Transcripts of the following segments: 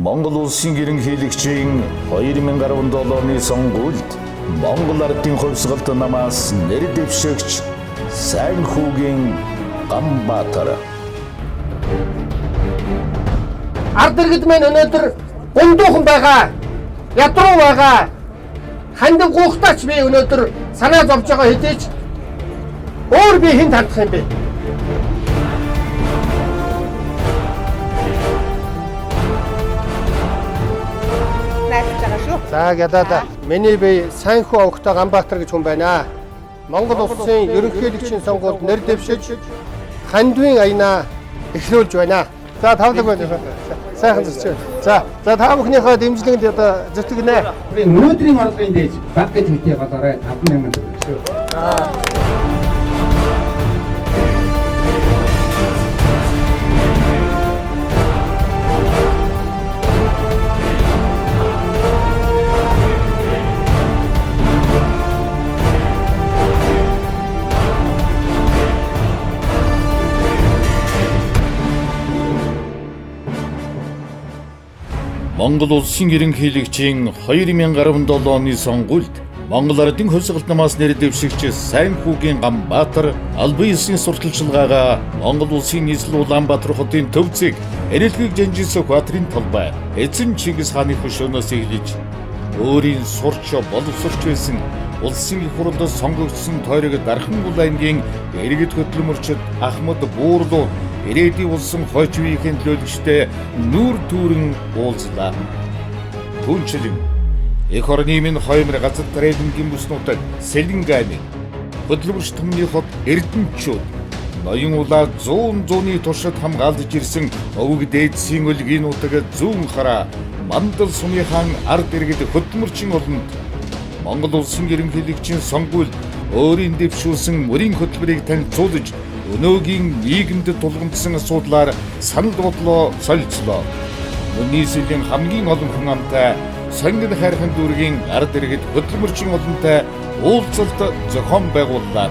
Монгол улсын ерөнхийлөгчийн 2017 оны сонгуульд Монгол ардын хувьсгалт намаас нэр дэвшигч сайн хүүгийн Ганбаатар. Ард иргэд маань өнөөдөр гундуухан байгаа, ядруу байгаа. Хандив гуухтаач би өнөөдөр санаа зовж байгаа хэдийч өөр би хэн тандах юм бэ? За ядаа миний бие сайн хүү овогтой Ганбаатар гэж хүн байна. Монгол улсын ерөнхийлөгчийн сонгуульд нэр дэвшиж хандивын аянаа эхлүүлж байна. За тавлаг байна. Сайхан зүрч. За та бүхнийхээ дэмжлэгэнд одоо зүтгэнэ. Өнөөдрийн орлогын дээд баг гэж үтэй болоорой 50000 төгрөг шүү. Монгол улсын ерөнхийлөгчийн 2017 оны сонгуульд Монгол ардын хувьсгалт намаас нэр дэвшигч сайн хүүгийн Ганбаатар албан ёсны сурталчилгаагаа Монгол улсын нийслэл Улаанбаатар хотын төвцийг эрэлхийг жанжилсан Баатарын талбай эзэн Чингис хааны хөшөөнөөс эхлэж өөрийн сурч боловсрч байсан улсын их хурлаас сонгогдсон тойрог Дархан Булангийн иргэд хөтлөмөрчд Ахмад Буурлуу ирээдүйн улсын хойч үеийн төлөөлөгчтэй нүүр түүрэн уулзлаа. Түнчлэн эх орны минь 2000 газар тариалангийн бүснүүдэд Сэлэнгааны хөдөлмөрч түмний хот Эрдэнэчүүд ноён улаа 100-ны туршид хамгаалж ирсэн өвөг дээдсийн өлгийн нутаг зүүн хараа Мандал сумын хаан ард иргэд хөдөлмөрчин олонд Монгол улсын ерөнхийлөгчийн сонгуульд өөрийн дэвшүүлсэн мөрийн хөтөлбөрийг танилцуулж өнөөгийн нийгэмд тулгамдсан асуудлаар санал бодлоо солилцлоо. Үнний сэлийн хамгийн олон хүн амтай сонгон хайрхан дүүргийн ард иргэд хөдөлмөрчин олонтой уулзалт зохион байгууллаа.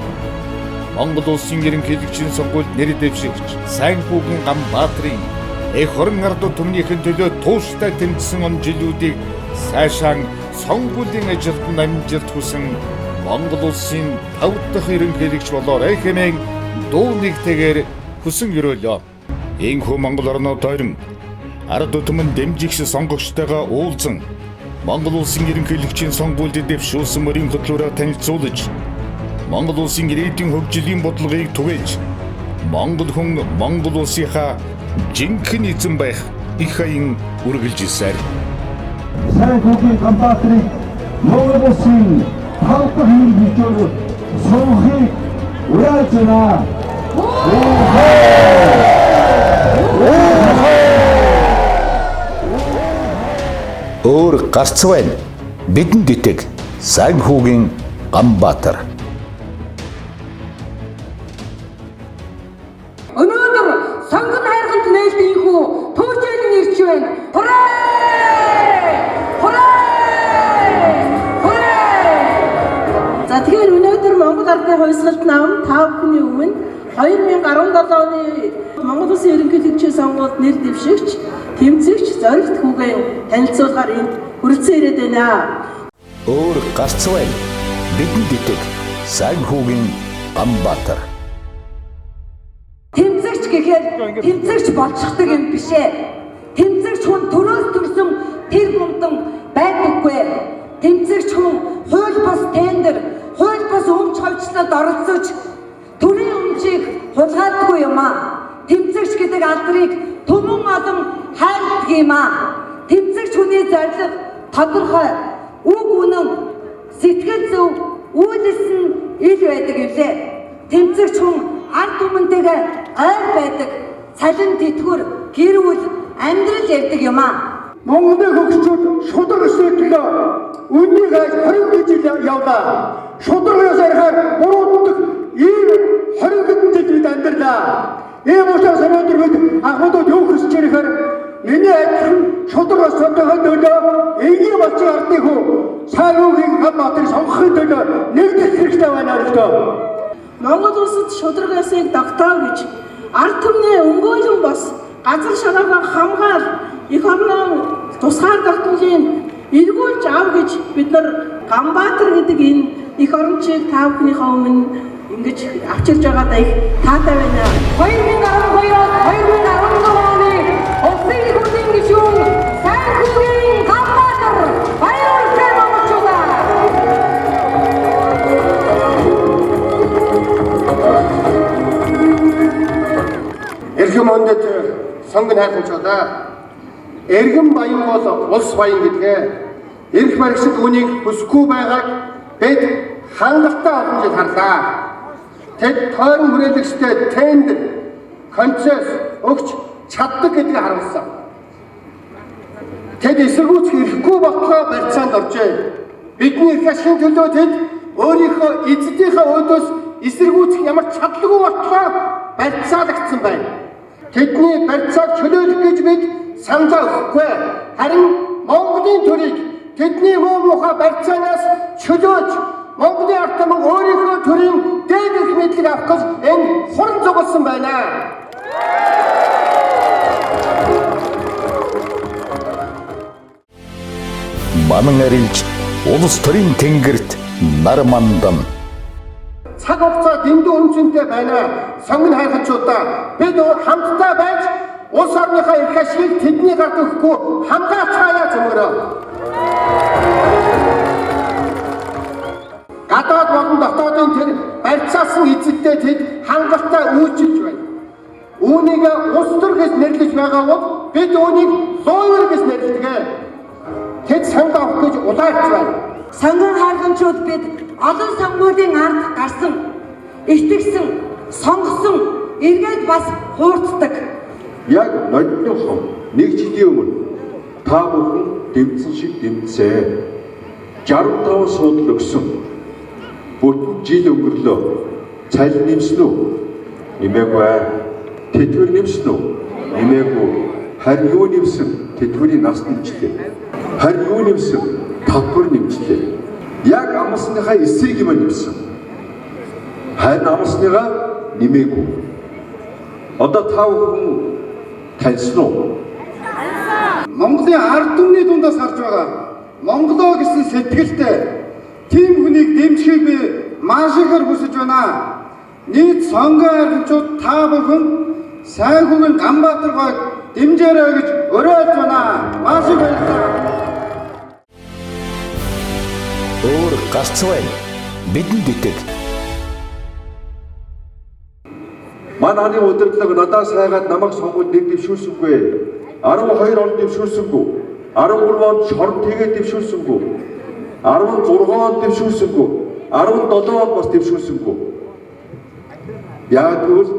Монгол улсын ерөнхийлөгчийн сонгуульд нэр дэвшигч сайн хүүгийн Ганбаатарын эх орон ард түмнийхэн төлөө тууштай тэмцсэн он жилүүдийг сайшаан сонгуулийн ажилд амжилт хүсэн Монгол улсын 5 дахь ерөнхийлөгч болоорой хэмээн дуу нэгтэйгээр хүсэн өрөөлөө. Энэхүү Монгол орноо тойрон ард түмэн дэмжигч сонгогчтойгоо уулзан Монгол улсын ерөнхийлөгчийн сонгуульд дэвшүүлсэн мөрийн хөтлөөрөө танилцуулж Монгол улсын ирээдүйн хөгжлийн бодлогыг түгээж Монгол хүн Монгол улсынхаа жинхэнэ эзэн байх их аян үргэлжилсээр сайн хүүгийн Ганбаатарыг Монгол улсын 5 дахь ерөнхийлөгчөөр сонгохыг уриалж байна. Өөр гарц байна. Бидэнд итэг сайн хүүгийн Ганбаатар. Өнөөдөр сонгон хайрханд нээлтийн хүү түүжээлэн ирж байна. За тэгэхээр өнөөдөр Монгол ардын хувьсгалт нам та бүхний өмнө 2017 оны Монгол улсын ерөнхийлөгчийн сонгуульд нэр дэвшигч тэмцэгч зорилт хүүгийн танилцуулгаар энд хүрэлцэн ирээд байна. Өөр гарц байна. Бидэнд итэг сайн хүүгийн Ганбаатар. Тэмцэгч гэхээр тэмцэгч болчихдаг юм биш ээ. Тэмцэгч хүн төрөөс төрсөн тэр гомдон байдаггүй. Тэмцэгч хүн хууль бус тендер, хууль бус өмч хавцлаад оролцож төрийн өмчийг хулгайдаггүй юм аа. Тэмцэгч гэдэг алдрыг түмэн олон хайрладаг юм аа. Тэмцэгч хүний зорилго тодорхой, үг үнэн, сэтгэл зөв, үйлс нь ил байдаг юм лээ. Тэмцэгч хүн ард түмэнтэйгээ ойр байдаг, цалин тэтгэвэр, гэр бүл, амьдрал ярьдаг юм аа. Монголын хөгжчүүд шударга сэтгэлээ үннийг айж 20 жил явлаа. Шударгаас арихаар бурууддаг ийм 20 хэдэн жил бид амьдралаа. Ийм учраас өнөөдөр бид Ахмадууд юу хүсэж ирэхээр миний адилхан шударгаас цодгохын төлөө энгийн болчих ардын хүү сайн хүүгийн Ганбаатарыг сонгохын төлөө нэгдэх хэрэгтэй байна өртөө. Монгол улсад шударгаасыг тогтоо гэж ард түмний өмгөөлөн бос газар шараагаа хамгаал их орноо тусгаар тогтнолын эргүүлж ав гэж бид нар Ганбаатар гэдэг энэ их орончийг та бүхнийхээ өмнө ингэж авчирж байгаадаа их таатай байна. 2012-оос 2014 оны улсын их хурлын гишүүн Санхүүгийн Ганбаатар баярлалтай монголчуудаа. Эрхэм хүндэт сонгон хайханчуудаа эргэн баян бол улс баян гэдгээ эрх баригчид үнийг хүсэхгүй байгааг бид хангалттай олон жил харлаа. Тэд тойрон хүрээлэгчтэй тендер концесс өгч чаддаг гэдгийг харуулсан. Тэд эсэргүүцэх эрхгүй болтлоо барьцаанд оржээ. Бидний эрх ашигын төлөө тэд өөрийнхөө эзэдийнхээ өөдөөс эсэргүүцэх ямар чадлагүй болтлоо барьцаалагдсан байна. Тэдний барьцааг чөлөөлөх гэж бид саналаа өгөхгүй. Харин Монголын төрийг тэдний муу муухай барьцаанаас чөлөөлж Монголын ард түмэн өөрийнхөө төрийн дээд эрх мэдлийг авах гэж энэ хуран зогссон байна. Манан арилж улс төрийн тэнгэрт нар мандан. Цаг хугацаа дэндүү үнцэнтэй байна. Сонгон хайханчуудаа бид хамтдаа байж улс орныхаа эрх ашигыг тэдний гарт өгөхгүй хамгаалцгаая зөмөрөө. Гадаад болон дотоодын тэр барьцаасан эзэдтэй тэд хангалттай үйлчилж байна. Үүнийг улс төр гэж нэрлэж байгаа бол бид үүнийг луйвар гэж нэрлэдэг. Тэд санд авах гэж улаарч байна. Сонгон хайханчууд бид олон сонгуулийн ард гарсан, итгэсэн, сонгосон, эргээд бас хуурцдаг. Яг ноёдныхон нэг жилийн өмнө та бүхэн дэмжсэн шиг дэмжсэ. 65 суудлын өгсөн. Бүтэн жил өнгөрлөө. Цалин нэмсэн үү? Нэмээгүй. Тэтгэвэр нэмсэн үү? Нэмээгүй. Харин юу нэмсэн? Тэтгэврийн нас нэмжлээ. Харин юу нэмсэн? Татвар нэмжлээ. Яг амсныхаа эсрэг юм нэмсэн. Харин амсныгаа нэмээгүй. Одоо та бүхэн таньсан уу? Монголын ард түмний дундаас харж байгаа Монголоо гэсэн сэтгэлтэй тийм хүнийг дэмжихийг би маш ихээр хүсэж байна. Нийт сонгон хайханчууд та бүхэн Санхүүгийн Ганбаатар гойг дэмжээрэй гэж уриалж байна. Маш их баярлалаа. Өөр гарцвай бидэнд итэг. Манайны удирдлага надаас хайгаад намайг сонгоод нэг дэвшүүлсэнгүй. 12 онд дэвшүүлсэнгүй. 13 онд шорон тэгээд дэвшүүлсэнгүй. 16 онд дэвшүүлсэнгүй. 17 онд бас дэвшүүлсэнгүй. Яг тэгвэл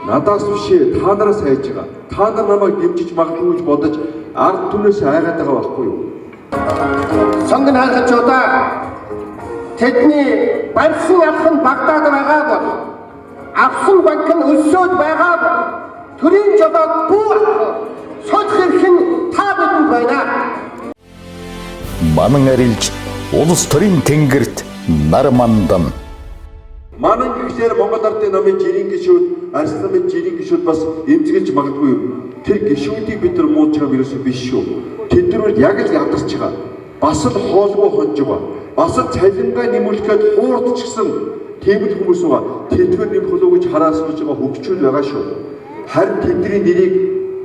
надаас бишээ та нараас хайж байгаа. Та нар намайг дэмжиж магадгүй гэж бодож ард түмнээс хайгаад байгаа байхгүй юу? Сонгон хайханчуудаа тэдний барьсан алх нь Багдад байгаа бол авсан банк нь өсөөд байгаа бол төрийн жолоод бүү содох эрх нь та бидэнд байна. Манан арилж улс төрийн тэнгэрт нар мандан. Манай гişээр Монгол ардын намын жирийн гişүүд, Арс намын жирийн гişүүд бас эмзэглэж магадгүй юу? Тэр гişүүдийг бид нар мууж байгаа ерөөсөө биш шүү. Тэднэр яг л ядарч байгаа. Бас л хоолгүй хонж байгаа. Бас л цалингаа нэмүүлэхэд хуурдчихсан тийм л хүмүүс байгаа. Тэдгээр нэмэх болов гэж хараасгаж байгаа хөгжүүл байгаа шүү. Харин тэдний нэрийг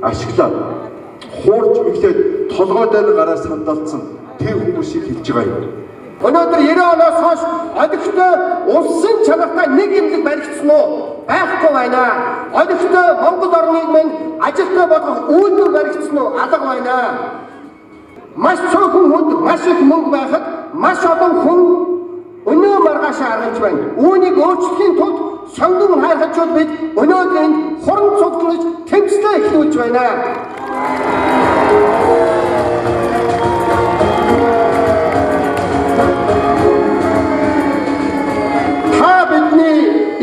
ашиглаад хуурж мэглээд толгой дээр гараа сандалцсан тэр хүмүүсийг хэлж байгаа юм. Өнөөдөр 90 оноос хойш одогтой улсын чанартай нэг юмлэг баригдсан уу? Байхгүй байна. Одогтой Монгол орныг минь ажилтай болгох үйлдвэр баригдсан уу? Алга байна. Маш цөөхөн хүнд маш их мөнгө байхад маш олон хүн өнөө маргаашаа аргаж байна. Үүнийг өөрчлөхийн тулд сонгон хайханчууд бид өнөөдөр энэ хуран цуглаж тэмцлээ эхлүүлж байна.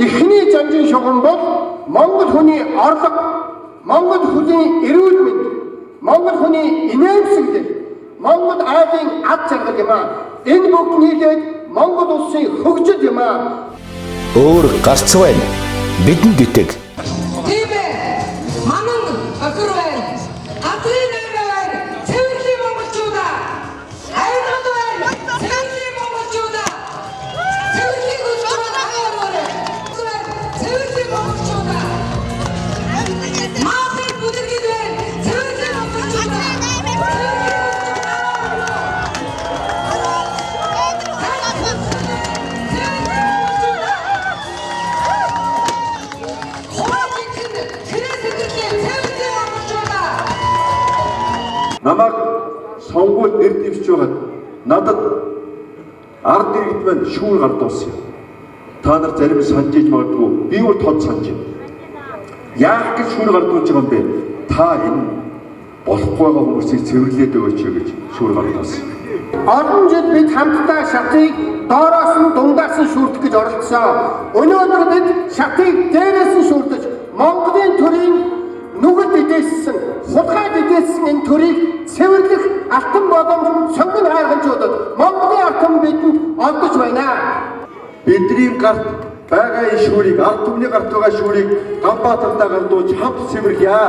Эхний жанжин шугам бол Монгол хүний орлого, Монгол хүний эрүүл мэнд, Монгол хүний инээмсэглэл, Монгол айлын ад жаргал юм аа. Энэ бүгд нийлээд Монгол улсын хөгжил юм аа. Өөр гарцвай бидэнд итэг. Тийм ээ. Манан охир байна. Газрын аймаг байна. Цэвэрлэлийн Монгол намайг сонгуульд нэр дэвшиж байгаад надад ард иргэд маань шүүр гардуулсан юм. Та нар зарим нь санаж иж магадгүй, би бол тод санаж байна. Яах гэж шүүр гардуулж байгаа юм бэ? Та энэ болохгүй байгаа хүмүүсийг цэвэрлээд өгөөч гэж шүүр гардуулсан. Олон жил бид хамтдаа шатыг доороос нь дундаас нь шүүрдэх гэж оролдсон. Өнөөдөр бид шатыг дээрээс нь шүүрдэж Монголын төрийн нүгэл эдээссэн, хулгай эдээссэн энэ төрийг цэвэрлэх алтан боломж сонгон хайрханчуудад Монголын алтан бидэнд олдож байна. Бидний гарт байгаа энэ шүүрийг, ард түмний гарт байгаа шүүрийг Ганбаатартаа гардуулж хамт цэвэрлэе.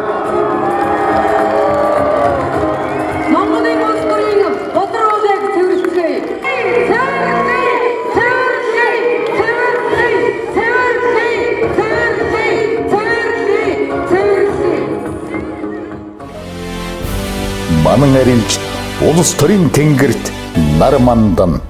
Монголын улс төрийн бодруулыг цэвэрлэе. Манан арилж улс төрийн тэнгэрт нар мандан.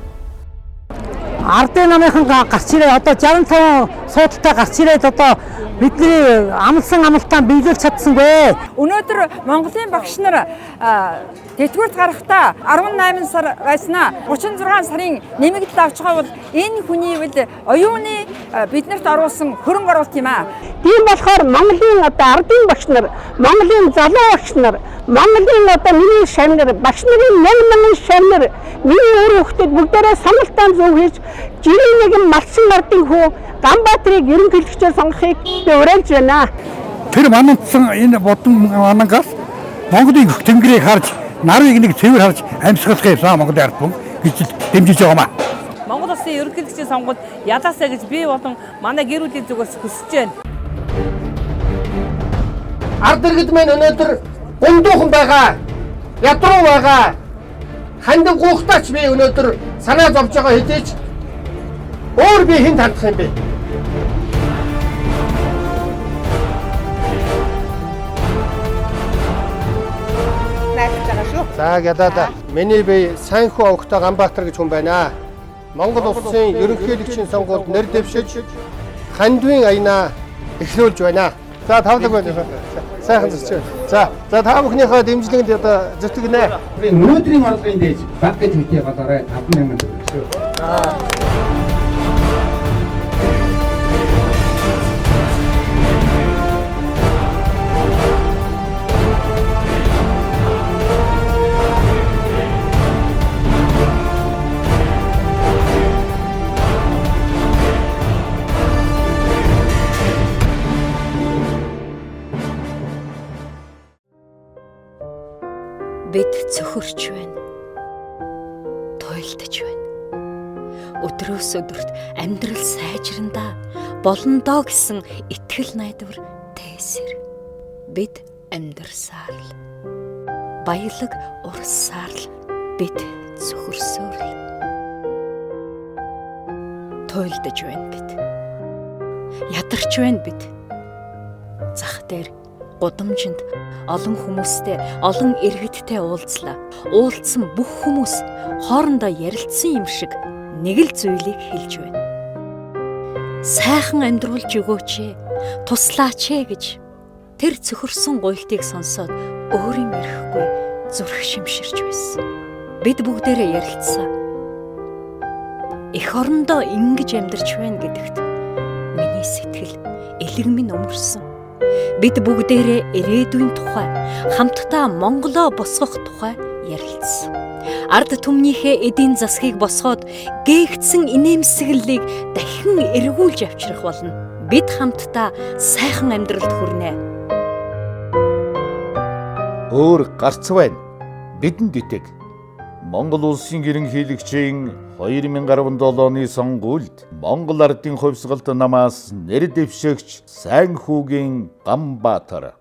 Ардын намынхан гарч ирээ одоо 65 суудалтай гарч ирээд одоо бидний амлсан амлалтаа биелүүлж чадсангүй. Өнөөдөр Монголын багш нар тэтгэврт гарахдаа 18 сар байснаа 36 сарын нэмэгдэл авч байгаа бол энэ хүний үл оюуны биднэрт оруулсан хөрөнгө оруулалт юм аа. Тийм болохоор Монголын одоо ардын багш нар, Монголын залуу багш нар, Монголын одоо миний шавнар, багш нарын 8000 шавнар, миний өөр хүүхдүүд бүгдээрээ сонголтоо зөв хийж жирийн нэгэн малчин ардын хүү Ганбаатарыг ерөнхийлөгчөөр сонгохыг би уриалж байна. Тэр манандсан энэ бодон манангаас Монголын тэнгэрийг харж, нарыг нэг цэвэр харж амьсгалах юмсан Монголын ард түмэн гэж дэмжиж байгаамаа. Монгол улсын ерөнхийлөгчийн сонгуульд ядаасаа гэж би болон манай гэр бүлийн зүгээс хүсэж байна. Ард иргэд маань өнөөдөр гундуухан байгаа, ядруу байгаа. Хандаг гуухтаач би өнөөдөр санаа зовж байгаа хэдийч өөр би хэн тандах юм бэ? За ядаа миний бие Сайнхүү Овогтой Ганбаатар гэж хүн байна. Монгол улсын ерөнхийлөгчийн сонгуульд нэр дэвшиж хандвын аянаа эхлүүлж байна. За тавлаг байна. Сайхан зүсч. За та бүхнийхээ дэмжлэгэнд одоо зүтгэнэ. Өнөөдрийн орлогын дээж баг гэж хэлээ болоорой 5000 төгрөг шүү. Бид цөхөрч байна. Туйлдж байна. Өдрөөс өдөрт амьдрал сайжрандаа болондоо гэсэн итгэл найдвар тээсэр. Бид амьдарсаар л. Баялаг урсаар л бид цөхөрсөөр л. Туйлдж байна бид. Ядарч байна бид. Зах дээр гудамжинд олон хүмүүстэй, олон иргэдтэй уулзлаа. Уулзсан бүх хүмүүс хоорондоо ярилцсан юм шиг нэг л зүйлийг хэлж байна. Сайхан амьдруулж өгөөч ээ, туслаач ээ гэж тэр цөхөрсөн гуйлтыг сонсоод өөрийн ирэхгүй зүрх шимширч байсан. Бид бүгдээрээ ярилцсан. Эх орондоо ингэж амьдарч байна гэдэгт миний сэтгэл элэгмэн өмөрсөн. Бид бүгдээрээ ирээдүйн тухай, хамтдаа Монголоо босгох тухай ярилцсан. Ард түмнийхээ эдийн засгийг босгоод гээгдсэн инээмсэглэлийг дахин эргүүлж авчрах болно. Бид хамтдаа сайхан амьдралд хүрнэ. Өөр гарц байна. Бидэнд итэг. Монгол улсын ерөнхийлөгчийн 2017 оны сонгуульд Монгол ардын хувьсгалт намаас нэр дэвшигч Сайнхүүгийн Ганбаатар